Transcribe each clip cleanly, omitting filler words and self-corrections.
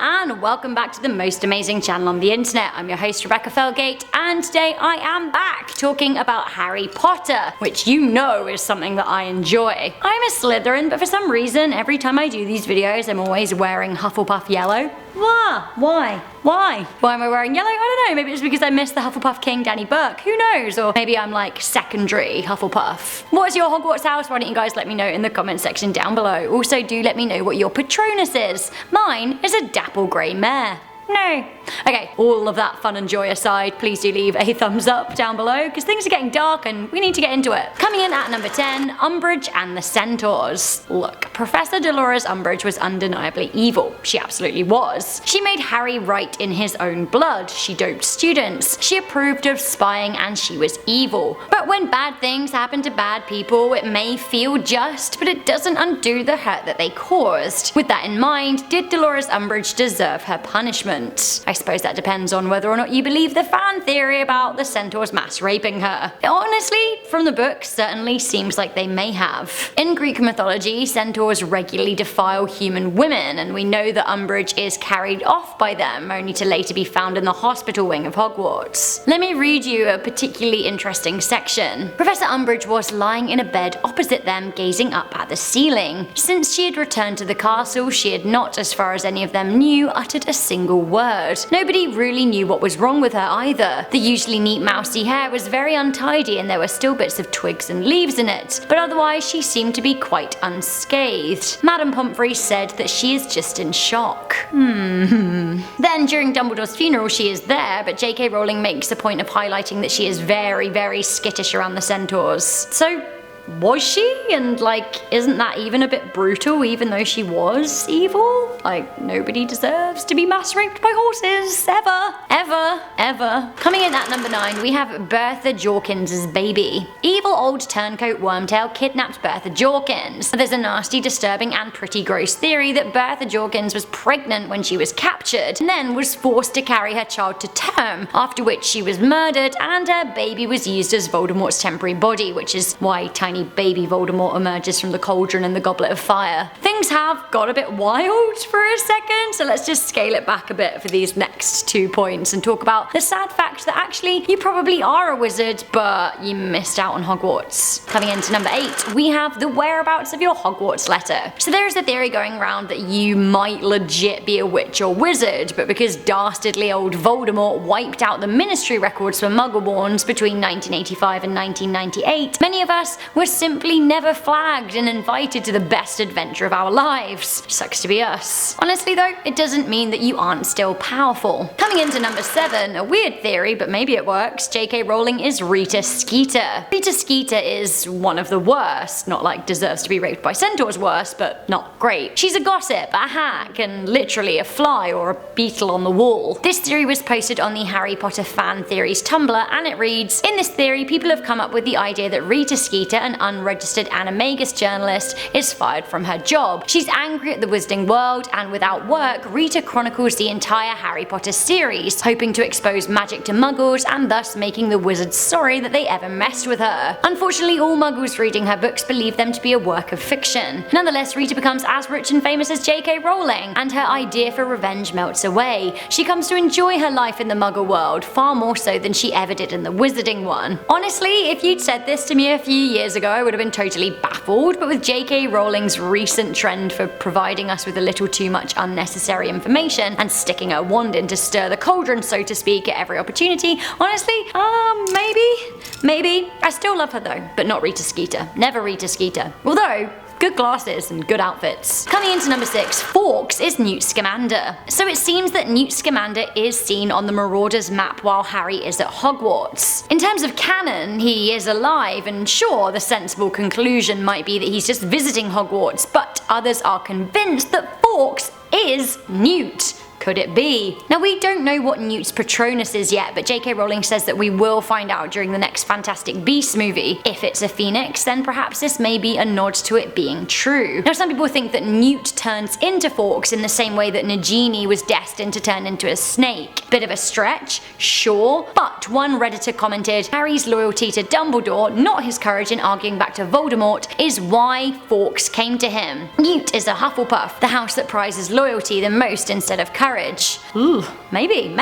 and welcome back to the most amazing channel on the internet. I'm your host Rebecca Felgate, and today I am back talking about Harry Potter, which you know is something that I enjoy. I'm a Slytherin, but for some reason every time I do these videos I'm always wearing Hufflepuff yellow. Why? Why am I wearing yellow? I don't know, maybe it's because I miss the Hufflepuff King, Danny Burke, who knows, or maybe I'm like secondary Hufflepuff. What's your Hogwarts house? Why don't you guys let me know in the comment section down below. Also do let me know what your patronus is. Mine is a Dapple Grey Mare. No. Okay, all of that fun and joy aside, please do leave a thumbs up down below because things are getting dark and we need to get into it. Coming in at number 10, Umbridge and the Centaurs. Look, Professor Dolores Umbridge was undeniably evil. She absolutely was. She made Harry write in his own blood. She doped students. She approved of spying and she was evil. But when bad things happen to bad people, it may feel just, but it doesn't undo the hurt that they caused. With that in mind, did Dolores Umbridge deserve her punishment? I suppose that depends on whether or not you believe the fan theory about the centaurs mass raping her. Honestly, from the book, certainly seems like they may have. In Greek mythology, centaurs regularly defile human women, and we know that Umbridge is carried off by them, only to later be found in the hospital wing of Hogwarts. Let me read you a particularly interesting section. Professor Umbridge was lying in a bed opposite them, gazing up at the ceiling. Since she had returned to the castle, she had not, as far as any of them knew, uttered a single word. Nobody really knew what was wrong with her either. The usually neat mousy hair was very untidy and there were still bits of twigs and leaves in it, but otherwise she seemed to be quite unscathed. Madame Pomfrey said that she is just in shock. Then during Dumbledore's funeral she is there, but JK Rowling makes a point of highlighting that she is very, very skittish around the centaurs. So was she? And like, isn't that even a bit brutal even though she was evil? Like, nobody deserves to be mass raped by horses, ever. Coming in at number 9, we have Bertha Jorkins' baby. Evil old turncoat Wormtail kidnapped Bertha Jorkins. There's a nasty, disturbing and pretty gross theory that Bertha Jorkins was pregnant when she was captured and then was forced to carry her child to term, after which she was murdered and her baby was used as Voldemort's temporary body, which is why tiny baby Voldemort emerges from the cauldron in the Goblet of Fire. Things have got a bit wild for a second, so let's just scale it back a bit for these next 2 points and talk about the sad fact that actually you probably are a wizard, but you missed out on Hogwarts. Coming into number 8, we have the whereabouts of your Hogwarts letter. So there is a theory going around that you might legit be a witch or wizard, but because dastardly old Voldemort wiped out the ministry records for Muggleborns between 1985 and 1998, many of us were simply never flagged and invited to the best adventure of our lives. Sucks to be us. Honestly though, it doesn't mean that you aren't still powerful. Coming into number 7, a weird theory, but maybe it works, JK Rowling is RITA Skeeter. RITA Skeeter is one of the worst, not like deserves to be raped by centaurs worse, but not great. She's a gossip, a hack, and literally a fly or a beetle on the wall. This theory was posted on the Harry Potter fan theories Tumblr, and it reads, in this theory people have come up with the idea that RITA Skeeter, an unregistered animagus journalist, is fired from her job. She's angry at the wizarding world, and without work, Rita chronicles the entire Harry Potter series, hoping to expose magic to muggles and thus making the wizards sorry that they ever messed with her. Unfortunately, all muggles reading her books believe them to be a work of fiction. Nonetheless, Rita becomes as rich and famous as JK Rowling, and her idea for revenge melts away. She comes to enjoy her life in the muggle world, far more so than she ever did in the wizarding one. Honestly, if you'd said this to me a few years ago, I would have been totally baffled, but with JK Rowling's recent trend for providing us with a little too much unnecessary information and sticking her wand in to stir the cauldron, so to speak, at every opportunity, honestly, maybe. I still love her though, but not Rita Skeeter. Never Rita Skeeter. Although, good glasses and good outfits. Coming into number 6, FAWKES is Newt Scamander. So it seems that Newt Scamander is seen on the Marauders map while Harry is at Hogwarts. In terms of canon, he is alive, and sure, the sensible conclusion might be that he's just visiting Hogwarts, but others are convinced that FAWKES is Newt. could it be? Now we don't know what Newt's patronus is yet, but JK Rowling says that we will find out during the next Fantastic Beasts movie. If it's a phoenix, then perhaps this may be a nod to it being true. Now some people think that Newt turns into Fawkes in the same way that Nagini was destined to turn into a snake. Bit of a stretch, sure, but one Redditor commented, Harry's loyalty to Dumbledore, not his courage in arguing back to Voldemort, is why Fawkes came to him. Newt is a Hufflepuff, the house that prizes loyalty the most instead of courage. Ooh, maybe.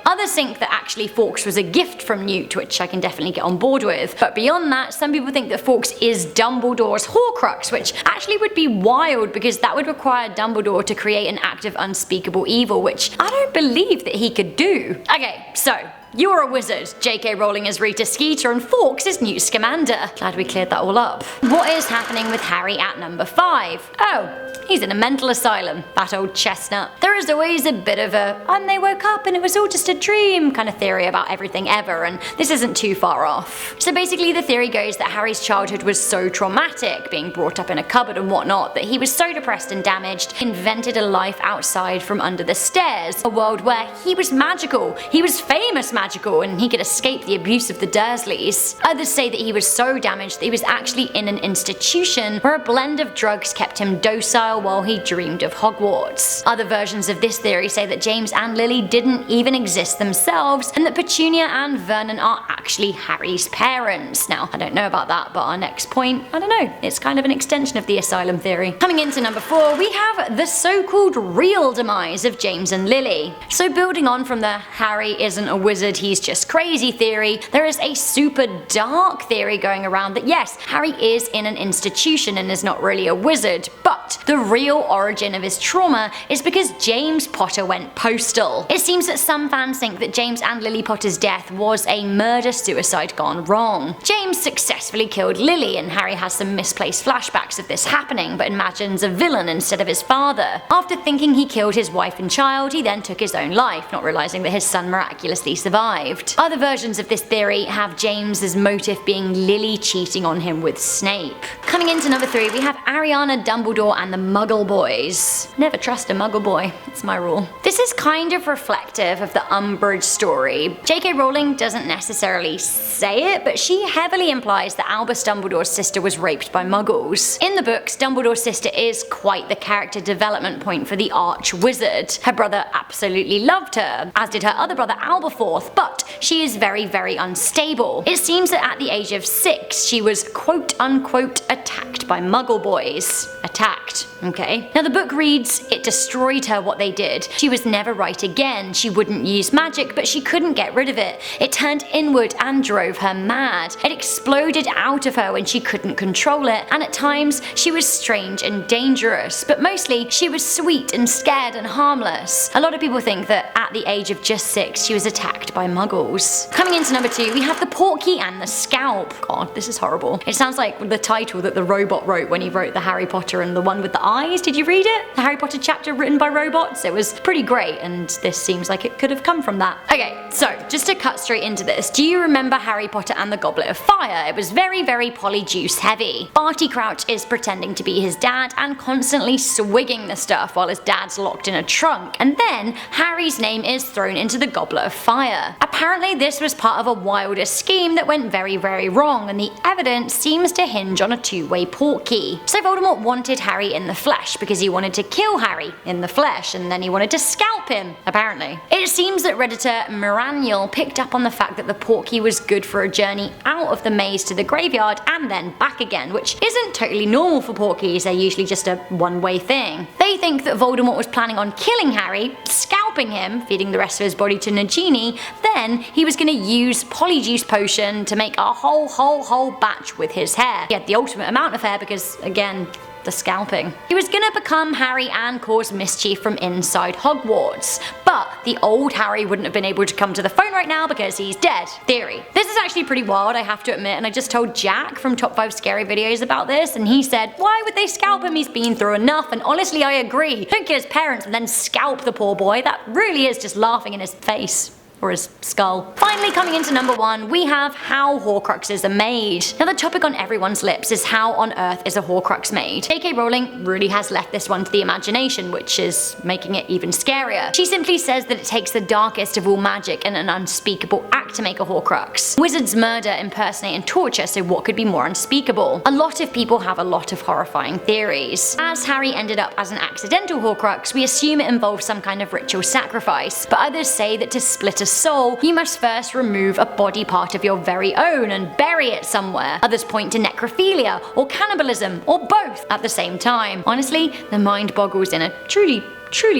Others think that actually Fawkes was a gift from Newt, which I can definitely get on board with. But beyond that, some people think that Fawkes is Dumbledore's Horcrux, which actually would be wild because that would require Dumbledore to create an act of unspeakable evil, which I don't believe that he could do. Okay, so you're a wizard. JK Rowling is Rita Skeeter and Fawkes is Newt Scamander. Glad we cleared that all up. What is happening with Harry at number 5? Oh, he's in a mental asylum, that old chestnut. There is always a bit of a and they woke up and it was all just a dream kind of theory about everything ever, and this isn't too far off. So basically the theory goes that Harry's childhood was so traumatic, being brought up in a cupboard and whatnot, that he was so depressed and damaged, invented a life outside from under the stairs, a world where he was magical, he was famous magical, and he could escape the abuse of the Dursleys. Others say that he was so damaged that he was actually in an institution where a blend of drugs kept him docile while he dreamed of Hogwarts. Other versions of this theory say that James and Lily didn't even exist themselves, and that Petunia and Vernon are actually Harry's parents. Now, I don't know about that, but our next point, I don't know, it's kind of an extension of the asylum theory. Coming into number 4, we have the so-called real demise of James and Lily. So building on from the Harry isn't a wizard, he's just crazy theory, there is a super dark theory going around that yes, Harry is in an institution and is not really a wizard, but the real origin of his trauma is because James Potter went postal. It seems that some fans think that James and Lily Potter's death was a murder-suicide gone wrong. James successfully killed Lily, and Harry has some misplaced flashbacks of this happening, but imagines a villain instead of his father. After thinking he killed his wife and child, he then took his own life, not realizing that his son miraculously survived. Other versions of this theory have James's motive being Lily cheating on him with Snape. Coming into number 3, we have Ariana, Dumbledore, and the Muggle Boys. Never trust a Muggle boy, it's my rule. This is kind of reflective of the UMBRIDGE story. JK Rowling doesn't necessarily say it, but she heavily implies that Albus Dumbledore's sister was raped by Muggles. In the books, Dumbledore's sister is quite the character development point for the arch-wizard. Her brother absolutely loved her, as did her other brother Alberforth, but she is very, very unstable. It seems that at the age of 6, she was quote-unquote attacked by Muggle boys. Attacked, okay? Now the book reads, it destroyed her what they did. She was never right again. She wouldn't use magic, but she couldn't get rid of it. It turned inward and drove her mad. It exploded out of her when she couldn't control it, and at times she was strange and dangerous, but mostly she was sweet and scared and harmless. A lot of people think that at the age of just 6, she was attacked by Muggles. Coming into number 2, we have the Portkey and the Scalp. God, this is horrible. It sounds like the title that the robot wrote when he wrote the Harry Potter and the one with the eyes. Did you read it? The Harry Potter chapter written by robots? It was pretty great, and this seems like it could have come from that. Okay, so just to cut straight into this, do you remember Harry Potter and the Goblet of Fire? It was very, very polyjuice heavy. Barty Crouch is pretending to be his dad and constantly swigging the stuff while his dad's locked in a trunk, and then Harry's name is thrown into the Goblet of Fire. Apparently this was part of a wilder scheme that went very, very wrong, and the evidence seems to hinge on a two-way portkey. So Voldemort wanted Harry in the flesh because he wanted to kill Harry in the flesh, and then he wanted to scalp him, apparently. It seems that Redditor Miraniel picked up on the fact that the portkey was good for a journey out of the maze to the graveyard and then back again, which isn't totally normal for portkeys, they're usually just a one-way thing. They think that Voldemort was planning on killing Harry, scalping him, feeding the rest of his body to Nagini, then he was going to use Polyjuice Potion to make a whole batch with his hair. He had the ultimate amount of hair because, again, the scalping. He was gonna become Harry and cause mischief from inside Hogwarts, but the old Harry wouldn't have been able to come to the phone right now because he's dead. Theory. This is actually pretty wild, I have to admit, and I just told Jack from Top 5 Scary Videos about this, and he said, why would they scalp him? He's been through enough, and honestly I agree. Don't kill his parents and then scalp the poor boy. That really is just laughing in his face. or his skull. Finally, coming into number 1, we have how Horcruxes are made. Now the topic on everyone's lips is how on earth is a Horcrux made? JK Rowling really has left this one to the imagination, which is making it even scarier. She simply says that it takes the darkest of all magic and an unspeakable act to make a Horcrux. Wizards murder, impersonate and torture, so what could be more unspeakable? A lot of people have a lot of horrifying theories. As Harry ended up as an accidental Horcrux, we assume it involves some kind of ritual sacrifice, but others say that to split a soul, you must first remove a body part of your very own and bury it somewhere. Others point to necrophilia or cannibalism or both at the same time. Honestly, the mind boggles in a truly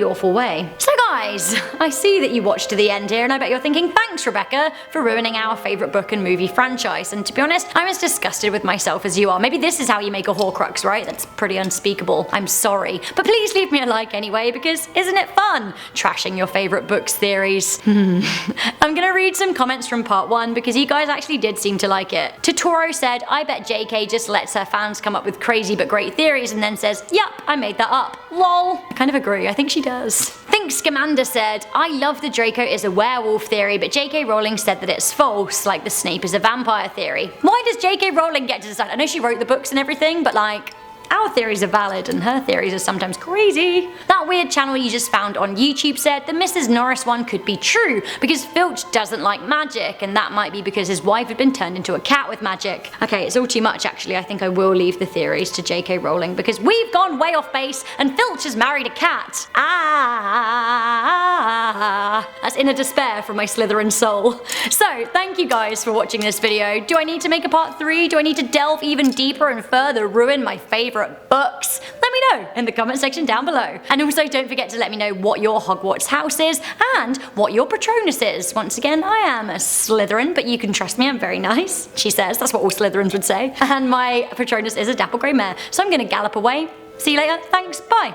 awful way. So guys, I see that you watched to the end here and I bet you're thinking, thanks Rebecca for ruining our favourite book and movie franchise, and to be honest, I'm as disgusted with myself as you are. Maybe this is how you make a Horcrux, right? That's pretty unspeakable. I'm sorry. But please leave me a like anyway, because isn't it fun trashing your favourite books theories? I'm gonna read some comments from part 1 because you guys actually did seem to like it. Totoro said, I bet JK just lets her fans come up with crazy but great theories and then says, yup, I made that up. Lol. I kind of agree. I think she does. Think Scamander said, I love the Draco is a werewolf theory, but JK Rowling said that it's false, like the Snape is a vampire theory. Why does JK Rowling get to decide? I know she wrote the books and everything, but like, our theories are valid and her theories are sometimes crazy. That weird channel you just found on YouTube said the Mrs. Norris one could be true because Filch doesn't like magic, and that might be because his wife had been turned into a cat with magic. Okay, it's all too much actually. I think I will leave the theories to JK Rowling because we've gone way off base and Filch has married a cat. That's inner despair from my Slytherin soul. So thank you guys for watching this video. Do I need to make a part 3? Do I need to delve even deeper and further ruin my favourite books? Let me know in the comment section down below. And also don't forget to let me know what your Hogwarts house is and what your patronus is. Once again, I am a Slytherin, but you can trust me, I'm very nice. She says, that's what all Slytherins would say. And my patronus is a Dapple Grey Mare. So I'm gonna gallop away. See you later, thanks, bye.